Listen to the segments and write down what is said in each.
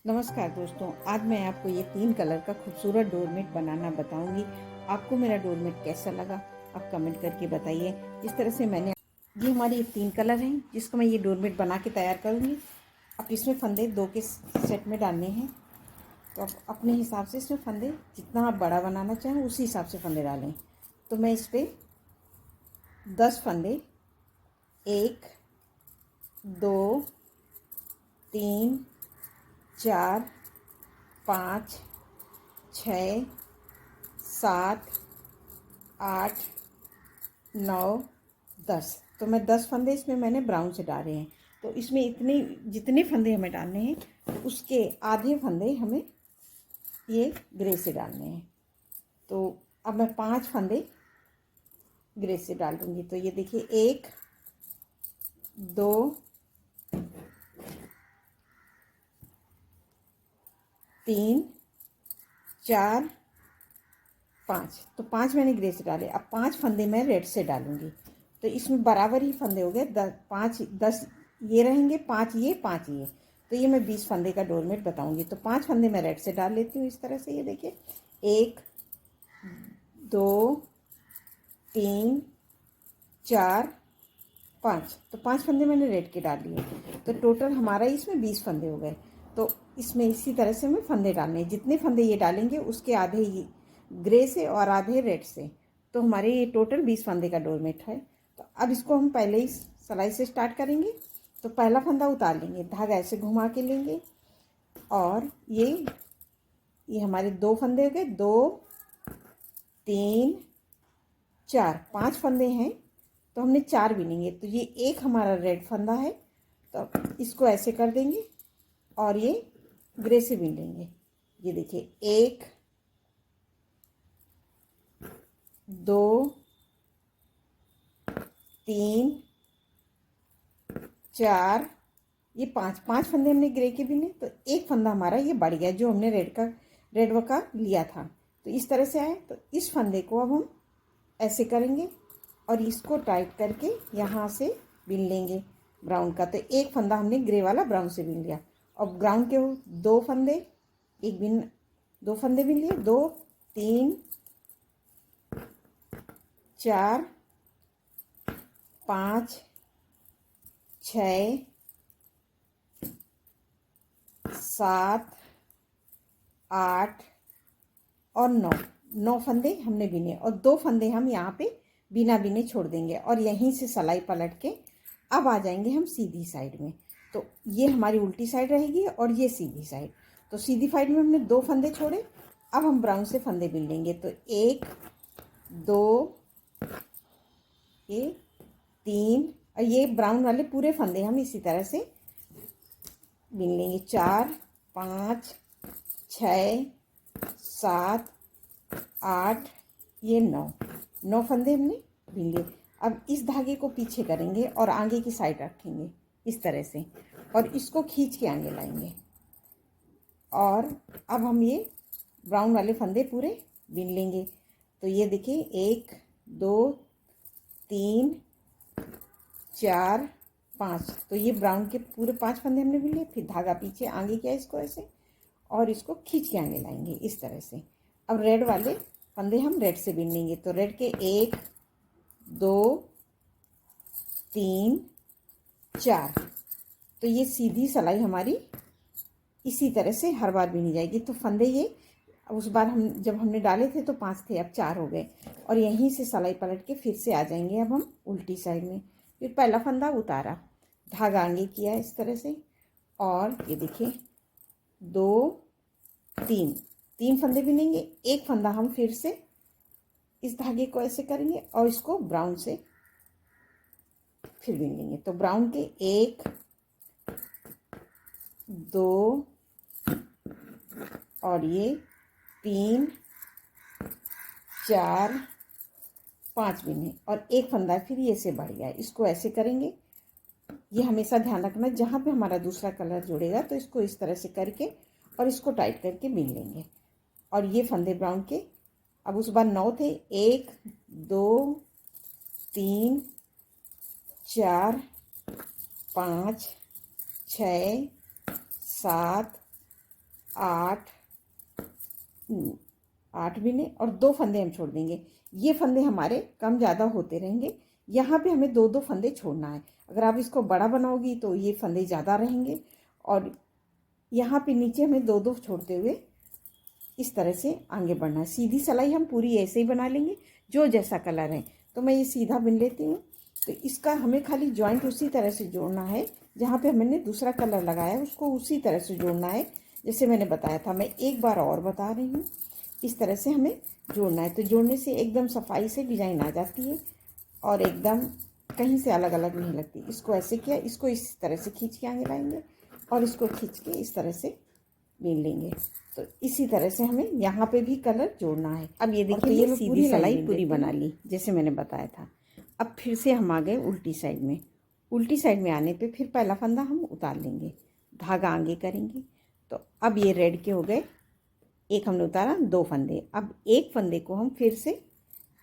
नमस्कार दोस्तों, आज मैं आपको ये 3 कलर का खूबसूरत डोरमेट बनाना बताऊंगी। आपको मेरा डोरमेट कैसा लगा आप कमेंट करके बताइए। इस तरह से ये हमारे ये 3 कलर हैं जिसको मैं ये डोरमेट बना के तैयार करूंगी। अब इसमें फंदे 2 के सेट में डालने हैं, तो आप अपने हिसाब से इसमें फंदे जितना आप बड़ा बनाना चाहें उसी हिसाब से फंदे डालें। तो मैं इस पर 10 फंदे 1 2 3 4 5 6 7 8 9 10, तो मैं 10 फंदे इसमें मैंने ब्राउन से डाले हैं। तो इसमें इतने जितने फंदे हमें डालने हैं उसके आधे फंदे हमें ये ग्रे से डालने हैं। तो अब मैं 5 फंदे ग्रे से डाल दूंगी। तो ये देखिए 1 2 3 4 5, तो 5 मैंने ग्रे से डाले। अब 5 फंदे मैं रेड से डालूंगी। तो इसमें बराबर ही फंदे हो गए, 10 ये रहेंगे, 5 ये 5 ये। तो ये मैं 20 फंदे का डोरमेट बताऊंगी। तो 5 फंदे मैं रेड से डाल लेती हूँ इस तरह से। ये देखिए 1 2 3 4 5, तो 5 फंदे मैंने रेड के डाल लिए। तो टोटल हमारा इसमें 20 फंदे हो गए। तो इसमें इसी तरह से हमें फंदे डालने हैं। जितने फंदे ये डालेंगे उसके आधे ही ग्रे से और आधे रेड से। तो हमारे ये टोटल 20 फंदे का डोरमेट है। तो अब इसको हम पहले ही सिलाई से स्टार्ट करेंगे। तो पहला फंदा उतार लेंगे, धागा ऐसे घुमा के लेंगे और ये हमारे 2 फंदे हो गए, 2 3 4 5 फंदे हैं। तो हमने 4 बिनेंगे। तो ये एक हमारा रेड फंदा है, तो इसको ऐसे कर देंगे और ये ग्रे से बिन लेंगे। ये देखिए 1 2 3 4, ये 5 फंदे हमने ग्रे के बिने। तो एक फंदा हमारा ये बढ़ गया जो हमने रेड का लिया था। तो इस तरह से आए। तो इस फंदे को अब हम ऐसे करेंगे और इसको टाइट करके यहाँ से बिन लेंगे ब्राउन का। तो एक फंदा हमने ग्रे वाला ब्राउन से बिन लिया। और ब्राउन के 2 फंदे, एक बिन 2 फंदे बिन लिए, 2 3 4 5 6 7 8 और 9 फंदे हमने बिने। और 2 फंदे हम यहाँ पे बिना बिने छोड़ देंगे और यहीं से सिलाई पलट के अब आ जाएंगे हम सीधी साइड में। तो ये हमारी उल्टी साइड रहेगी और ये सीधी साइड। तो सीधी साइड में हमने 2 फंदे छोड़े। अब हम ब्राउन से फंदे बिन लेंगे। तो 1 2 ये 3, और ये ब्राउन वाले पूरे फंदे हम इसी तरह से बिन लेंगे। 4 5 6 7 8, ये 9 फंदे हमने बिन लिए। अब इस धागे को पीछे करेंगे और आगे की साइड रखेंगे इस तरह से और इसको खींच के आगे लाएंगे। और अब हम ये ब्राउन वाले फंदे पूरे बिन लेंगे। तो ये देखिए 1 2 3 4 5, तो ये ब्राउन के पूरे 5 फंदे हमने बिन लिए। फिर धागा पीछे आगे किया इसको ऐसे और इसको खींच के आगे लाएंगे इस तरह से। अब रेड वाले फंदे हम रेड से बिन लेंगे। तो रेड के 1 2 3 4, तो ये सीधी सिलाई हमारी इसी तरह से हर बार बिनी जाएगी। तो फंदे ये उस बार हम जब हमने डाले थे तो 5 थे, अब 4 हो गए। और यहीं से सिलाई पलट के फिर से आ जाएंगे अब हम उल्टी साइड में। फिर पहला फंदा उतारा, धागा आगे किया इस तरह से और ये देखिए 2 3 फंदे बिनेंगे। एक फंदा हम फिर से इस धागे को ऐसे करेंगे और इसको ब्राउन से फिर बिन लेंगे। तो ब्राउन के 1 2 और ये 3 4 5 बिने और एक फंदा फिर ये से बढ़ गया। इसको ऐसे करेंगे। ये हमेशा ध्यान रखना जहाँ पे हमारा दूसरा कलर जुड़ेगा तो इसको इस तरह से करके और इसको टाइट करके बिन लेंगे। और ये फंदे ब्राउन के अब उस बार 9 थे, 1 2 3 4 5 6 7 8 8 बिने और 2 फंदे हम छोड़ देंगे। ये फंदे हमारे कम ज़्यादा होते रहेंगे। यहाँ पे हमें 2-2 फंदे छोड़ना है। अगर आप इसको बड़ा बनाओगी तो ये फंदे ज़्यादा रहेंगे और यहाँ पे नीचे हमें 2-2 छोड़ते हुए इस तरह से आगे बढ़ना है। सीधी सिलाई हम पूरी ऐसे ही बना लेंगे, जो जैसा कलर है। तो मैं ये सीधा बिन लेती हूँ। तो इसका हमें खाली जॉइंट उसी तरह से जोड़ना है, जहाँ पे हमने दूसरा कलर लगाया है उसको उसी तरह से जोड़ना है जैसे मैंने बताया था। मैं एक बार और बता रही हूँ, इस तरह से हमें जोड़ना है। तो जोड़ने से एकदम सफाई से डिजाइन आ जाती है और एकदम कहीं से अलग अलग नहीं लगती। इसको ऐसे किया, इसको इस तरह से खींच के आगे लाएंगे और इसको खींच के इस तरह से बीन लेंगे। तो इसी तरह से हमें यहाँ पे भी कलर जोड़ना है। अब ये देखिए, ये सीधी सिलाई पूरी बना ली जैसे मैंने बताया था। अब फिर से हम आ गए उल्टी साइड में। उल्टी साइड में आने पे फिर पहला फंदा हम उतार लेंगे, धागा आगे करेंगे। तो अब ये रेड के हो गए, एक हमने उतारा, 2 फंदे। अब एक फंदे को हम फिर से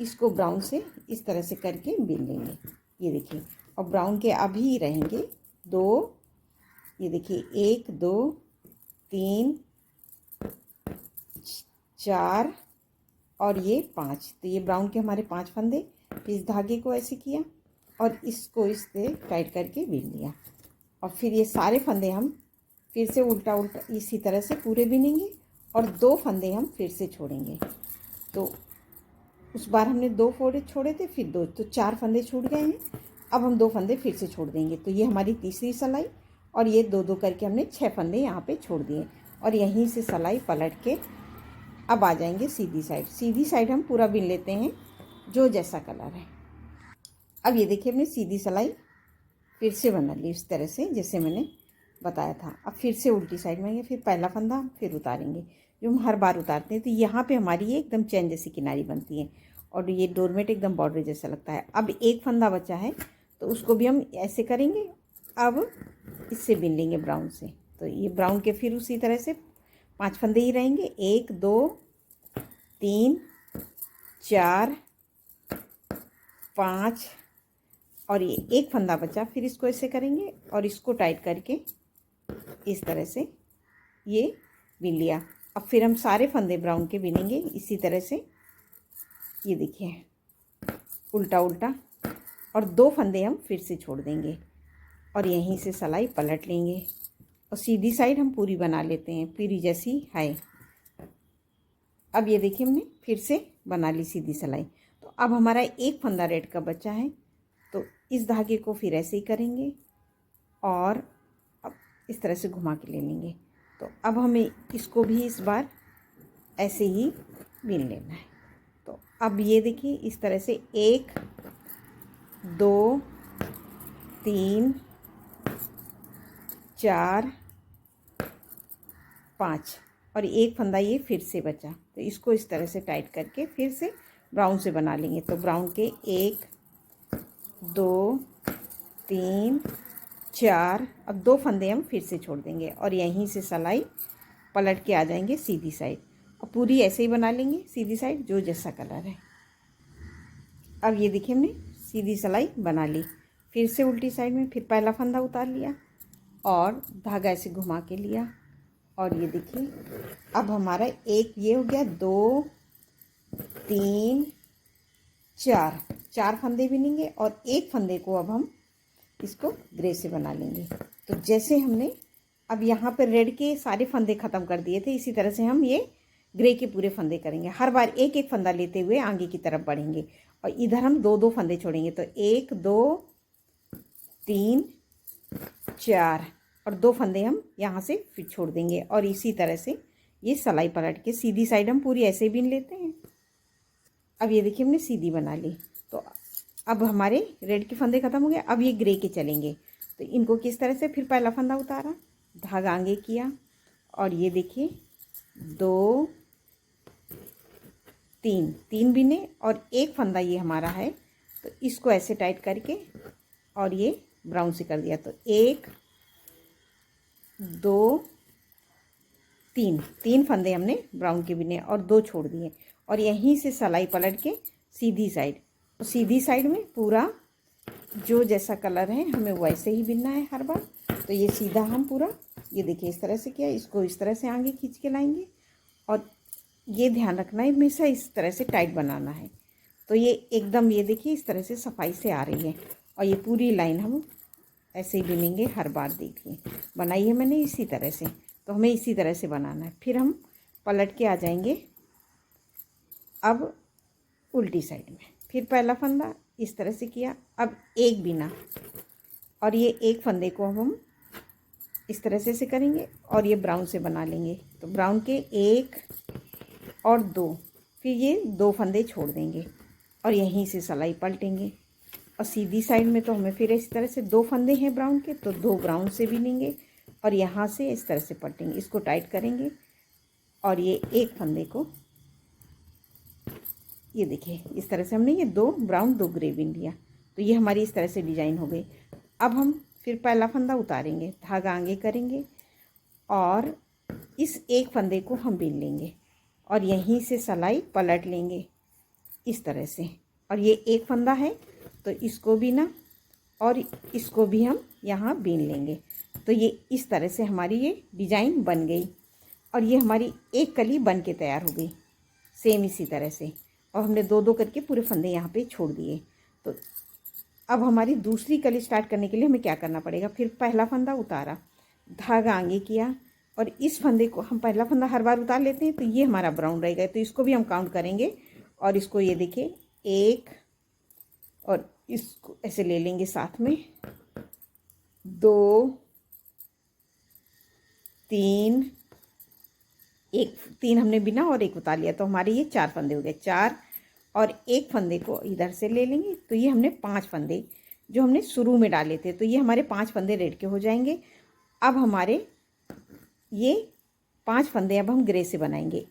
इसको ब्राउन से इस तरह से करके बीन लेंगे। ये देखिए, और ब्राउन के अभी रहेंगे 2, ये देखिए 1 2 3 4 और ये 5। तो ये ब्राउन के हमारे 5 फंदे। इस धागे को ऐसे किया और इसको इससे टाइट करके बीन लिया। और फिर ये सारे फंदे हम फिर से उल्टा उल्टा इसी तरह से पूरे बीनेंगे और 2 फंदे हम फिर से छोड़ेंगे। तो उस बार हमने 2 फोड़े छोड़े थे, फिर 2, तो 4 फंदे छूट गए हैं। अब हम 2 फंदे फिर से छोड़ देंगे। तो ये हमारी तीसरी सिलाई और ये 2-2 करके हमने 6 फंदे यहाँ पे छोड़ दिए और यहीं से सिलाई पलट के अब आ जाएंगे सीधी साइड। सीधी साइड हम पूरा बीन लेते हैं, जो जैसा कलर है। अब ये देखिए, हमने सीधी सिलाई फिर से बना ली इस तरह से जैसे मैंने बताया था। अब फिर से उल्टी साइड में आएंगे, फिर पहला फंदा फिर उतारेंगे, जो हम हर बार उतारते हैं। तो यहाँ पे हमारी ये एकदम चैन जैसी किनारी बनती है और ये डोरमेट एकदम बॉर्डर जैसा लगता है। अब एक फंदा बचा है तो उसको भी हम ऐसे करेंगे। अब इससे बीन लेंगे ब्राउन से। तो ये ब्राउन के फिर उसी तरह से 5 फंदे ही रहेंगे, 1 2 3 4 5 और ये एक फंदा बचा। फिर इसको ऐसे करेंगे और इसको टाइट करके इस तरह से ये बीन लिया। अब फिर हम सारे फंदे ब्राउन के बीनेंगे इसी तरह से। ये देखिए, उल्टा उल्टा और 2 फंदे हम फिर से छोड़ देंगे और यहीं से सिलाई पलट लेंगे और सीधी साइड हम पूरी बना लेते हैं, पूरी जैसी है। अब ये देखिए, हमने फिर से बना ली सीधी सिलाई। तो अब हमारा एक फंदा रेड का बचा है, तो इस धागे को फिर ऐसे ही करेंगे और अब इस तरह से घुमा के ले लेंगे। तो अब हमें इसको भी इस बार ऐसे ही बीन लेना है। तो अब ये देखिए, इस तरह से 1 2 3 4 5 और एक फंदा ये फिर से बचा। तो इसको इस तरह से टाइट करके फिर से ब्राउन से बना लेंगे। तो ब्राउन के 1 2 3 4, अब 2 फंदे हम फिर से छोड़ देंगे और यहीं से सिलाई पलट के आ जाएंगे सीधी साइड और पूरी ऐसे ही बना लेंगे सीधी साइड, जो जैसा कलर है। अब ये देखिए, हमने सीधी सिलाई बना ली। फिर से उल्टी साइड में फिर पहला फंदा उतार लिया और धागा ऐसे घुमा के लिया और ये देखिए, अब हमारा एक ये हो गया, 2 3 4 फंदे बिनेंगे और एक फंदे को अब हम इसको ग्रे से बना लेंगे। तो जैसे हमने अब यहाँ पर रेड के सारे फंदे ख़त्म कर दिए थे, इसी तरह से हम ये ग्रे के पूरे फंदे करेंगे। हर बार एक एक फंदा लेते हुए आगे की तरफ बढ़ेंगे और इधर हम 2-2 फंदे छोड़ेंगे। तो 1 2 3 4 और 2 फंदे हम यहाँ से फिर छोड़ देंगे और इसी तरह से ये सिलाई पलट के सीधी साइड हम पूरी ऐसे बीन लेते हैं। अब ये देखिए, हमने सीधी बना ली। तो अब हमारे रेड के फंदे ख़त्म हो गए। अब ये ग्रे के चलेंगे। तो इनको किस तरह से, फिर पहला फंदा उतारा, धागा आगे किया और ये देखिए 2 3 बिने और एक फंदा ये हमारा है। तो इसको ऐसे टाइट करके और ये ब्राउन से कर दिया। तो 1 2 3 फंदे हमने ब्राउन के बिने और 2 छोड़ दिए और यहीं से सिलाई पलट के सीधी साइड, तो सीधी साइड में पूरा जो जैसा कलर है हमें वैसे ही बिनना है हर बार। तो ये सीधा हम पूरा, ये देखिए इस तरह से किया, इसको इस तरह से आगे खींच के लाएंगे और ये ध्यान रखना है हमेशा इस तरह से टाइट बनाना है। तो ये एकदम ये देखिए इस तरह से सफाई से आ रही है और ये पूरी लाइन हम ऐसे ही बुनेंगे हर बार। देखिए बनाई है मैंने इसी तरह से, तो हमें इसी तरह से बनाना है। फिर हम पलट के आ जाएंगे अब उल्टी साइड में। फिर पहला फंदा इस तरह से किया, अब एक बिना और ये एक फंदे को हम इस तरह से करेंगे और ये ब्राउन से बना लेंगे। तो ब्राउन के 1 और 2, फिर ये 2 फंदे छोड़ देंगे और यहीं से सिलाई पलटेंगे। और सीधी साइड में तो हमें फिर इस तरह से 2 फंदे हैं ब्राउन के, तो 2 ब्राउन से बिनेंगे और यहाँ से इस तरह से पलटेंगे, इसको टाइट करेंगे और ये एक फंदे को ये देखिए इस तरह से हमने ये 2 ब्राउन 2 ग्रे बिन लिया। तो ये हमारी इस तरह से डिजाइन हो गई। अब हम फिर पहला फंदा उतारेंगे, धागा आगे करेंगे और इस एक फंदे को हम बिन लेंगे और यहीं से सिलाई पलट लेंगे इस तरह से। और ये एक फंदा है तो इसको बिना और इसको भी हम यहाँ बीन लेंगे। तो ये इस तरह से हमारी ये डिजाइन बन गई और ये हमारी एक कली बन के तैयार हो गई सेम इसी तरह से। और हमने 2-2 करके पूरे फंदे यहाँ पे छोड़ दिए। तो अब हमारी दूसरी कली स्टार्ट करने के लिए हमें क्या करना पड़ेगा, फिर पहला फंदा उतारा, धागा आगे किया और इस फंदे को हम पहला फंदा हर बार उतार लेते हैं, तो ये हमारा ब्राउन रहेगा। तो इसको भी हम काउंट करेंगे और इसको ये देखिए 1 और इसको ऐसे ले लेंगे साथ में, 2 3, 3 हमने बिना और 1 उतार लिया, तो हमारे ये 4 फंदे हो गए। 4 और एक फंदे को इधर से ले लेंगे, तो ये हमने 5 फंदे जो हमने शुरू में डाले थे, तो ये हमारे 5 फंदे रेड के हो जाएंगे। अब हमारे ये 5 फंदे अब हम ग्रे से बनाएंगे।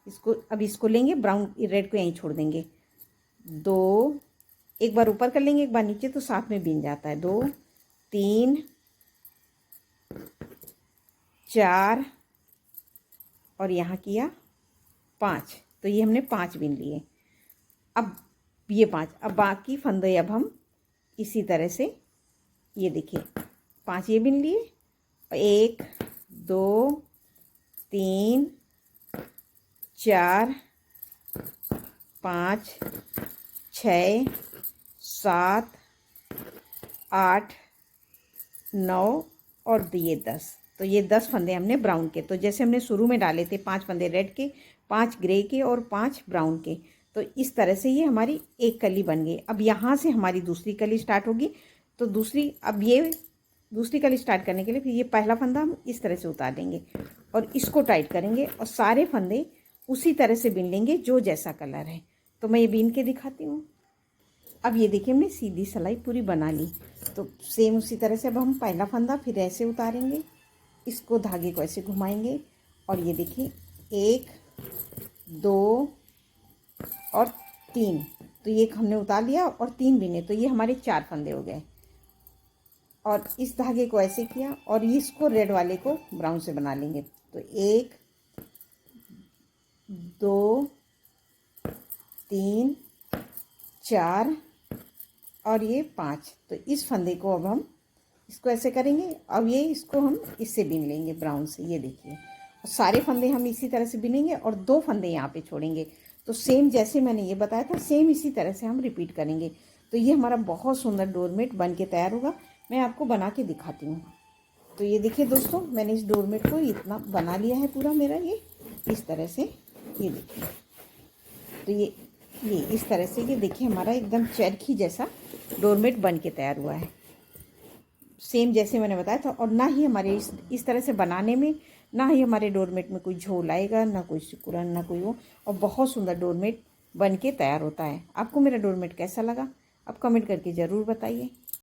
इसको लेंगे, ब्राउन रेड को यहीं छोड़ देंगे। 2, एक बार ऊपर कर लेंगे, एक बार नीचे, तो साथ में बिन जाता है। 2 3 4 और यहाँ किया 5, तो ये हमने 5 बिन लिए। अब ये 5, अब बाकी फंदे अब हम इसी तरह से ये देखिए 5 ये बिन लिए, 1 2 3 4 5 6 7 8 9 और ये 10। तो ये 10 फंदे हमने ब्राउन के, तो जैसे हमने शुरू में डाले थे 5 फंदे रेड के, 5 ग्रे के और 5 ब्राउन के, तो इस तरह से ये हमारी एक कली बन गई। अब यहाँ से हमारी दूसरी कली स्टार्ट होगी। तो अब ये दूसरी कली स्टार्ट करने के लिए फिर ये पहला फंदा हम इस तरह से उतार देंगे और इसको टाइट करेंगे और सारे फंदे उसी तरह से बिन लेंगे जो जैसा कलर है। तो मैं ये बीन के दिखाती हूँ। अब ये देखिए हमने सीधी सिलाई पूरी बना ली। तो सेम उसी तरह से अब हम पहला फंदा फिर ऐसे उतारेंगे, इसको धागे को ऐसे घुमाएंगे और ये देखिए 1 2 और 3, तो ये हमने उतार लिया और 3 बिने, तो ये हमारे 4 फंदे हो गए। और इस धागे को ऐसे किया और इसको रेड वाले को ब्राउन से बना लेंगे। तो 1 2 3 4 और ये 5, तो इस फंदे को अब हम इसको ऐसे करेंगे। अब ये इसको हम इससे बिन लेंगे ब्राउन से, ये देखिए सारे फंदे हम इसी तरह से बिनेंगे और 2 फंदे यहाँ पे छोड़ेंगे। तो सेम जैसे मैंने ये बताया था सेम इसी तरह से हम रिपीट करेंगे। तो ये हमारा बहुत सुंदर डोरमेट बन के तैयार होगा। मैं आपको बना के दिखाती हूँ। तो ये देखिए दोस्तों, मैंने इस डोरमेट को इतना बना लिया है पूरा मेरा, ये इस तरह से, ये देखिए। तो ये इस तरह से ये देखिए हमारा एकदम चरखी जैसा डोरमेट बन के तैयार हुआ है, सेम जैसे मैंने बताया था। और ना ही हमारे इस तरह से बनाने में ना ही हमारे डोरमेट में कोई झोल आएगा, ना कोई सिकुड़न, ना कोई वो, और बहुत सुंदर डोरमेट बन के तैयार होता है। आपको मेरा डोरमेट कैसा लगा आप कमेंट करके ज़रूर बताइए।